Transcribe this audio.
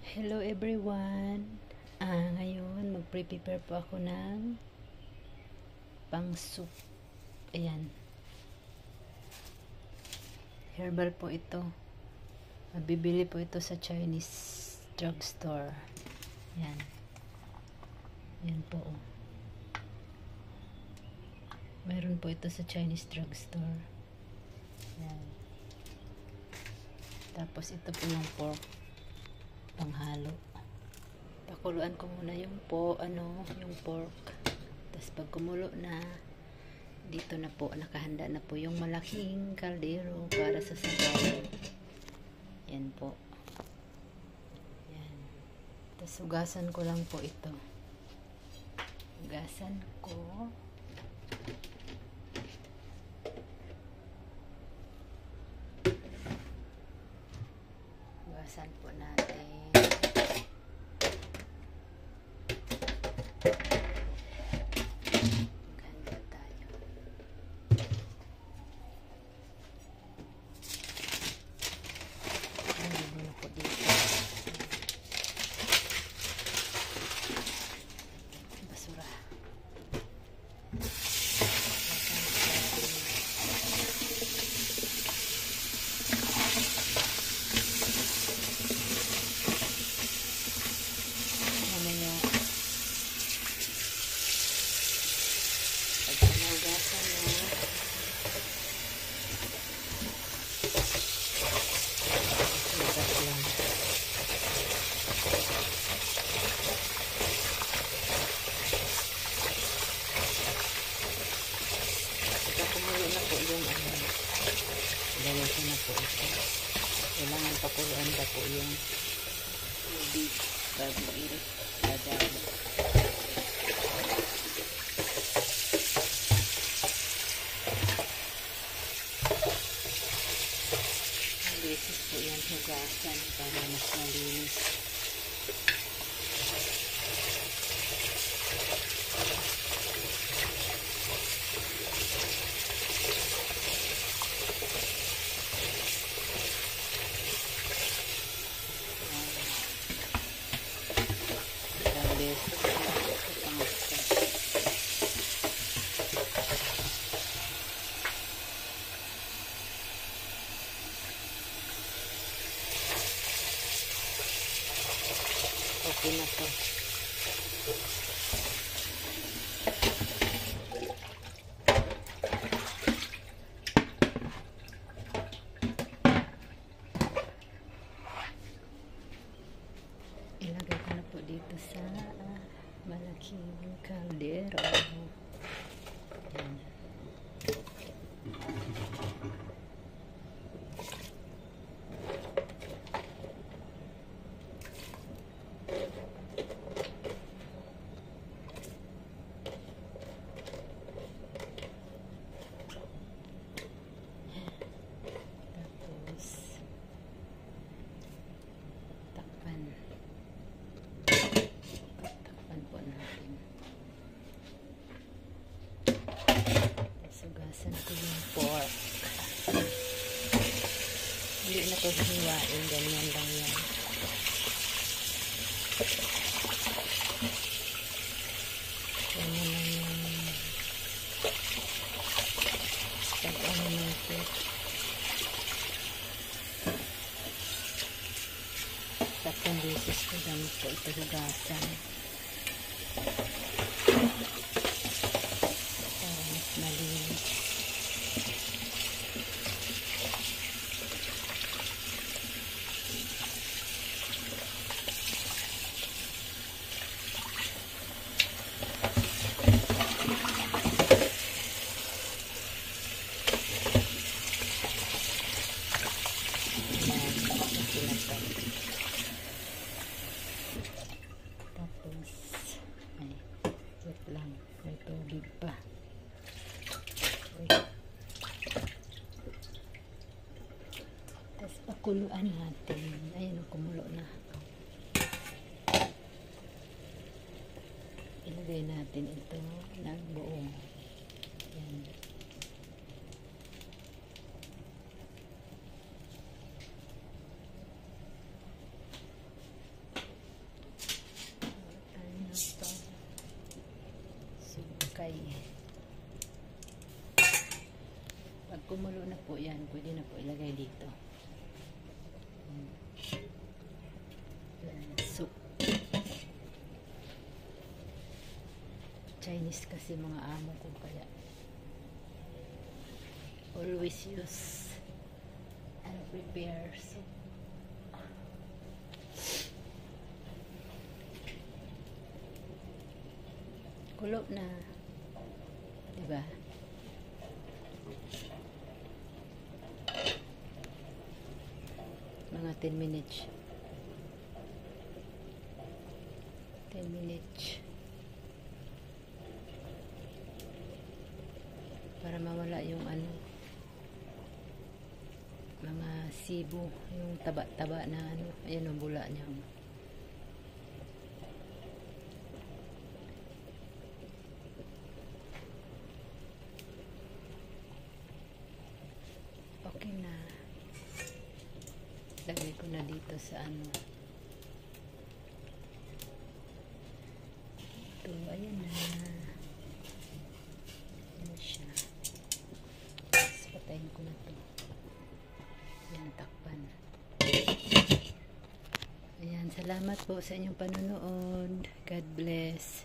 Hello everyone. Ngayon magpre-prepare po ako ng pang soup. Ayan. Herbal po ito. Mabibili po ito sa Chinese drugstore. Ayan. Ayan po. Meron po ito sa Chinese drugstore. Ayan. Tapos ito po yung pork panghalo. Pakuluan ko muna yung pork. Tapos pag kumulo na, dito na po, nakahanda na po yung malaking kaldero para sa sabaw. Yan po. Yan. Tapos hugasan ko lang po ito. Hugasan ko. Hugasan po natin. Ganda tayo. Ano muna po dito. Basura. Mamaya pag sinugasan na, sugat lang. Pagka kumulo na po yung lalasan na po ito. Kailangan pakuluan pa po yung tubig bago ilagay. Ang beses po yan hugasan para mas malinis. Ang beses po okay na to. Ilagay ko na po dito sa malaking kaldero. Ayan. Tapos takpan po natin. Sugasan ko yung pork. Hindi na ito hiwain, ganyan lang yan. Ganyan lang yung pag-ano natin. Tatlong beses ko gamit po ito hugasan. Para mas malinis. Tapos, ay, wait lang. May tubig pa. Wait. Tapos, pakuluan natin. Ayun, kumulo na. Ilagay natin ito ng buong. Ayan. ilagay. Pag kumulo na po yan, pwede na po ilagay dito. Soup. Chinese kasi mga amo ko, kaya always use and prepare soup. Kulo na, diba? Mga 10 minutes. 10 minutes. Para mawala yung ano, mga sibo, yung taba-taba na ano, ayan ang bula niya. Okay na. Lagay ko na dito sa ano. Ito, ayan na. Ayan siya. Tapos patayin ko na ito. Ayan, takpan. Ayan, salamat po sa inyong panonood. God bless.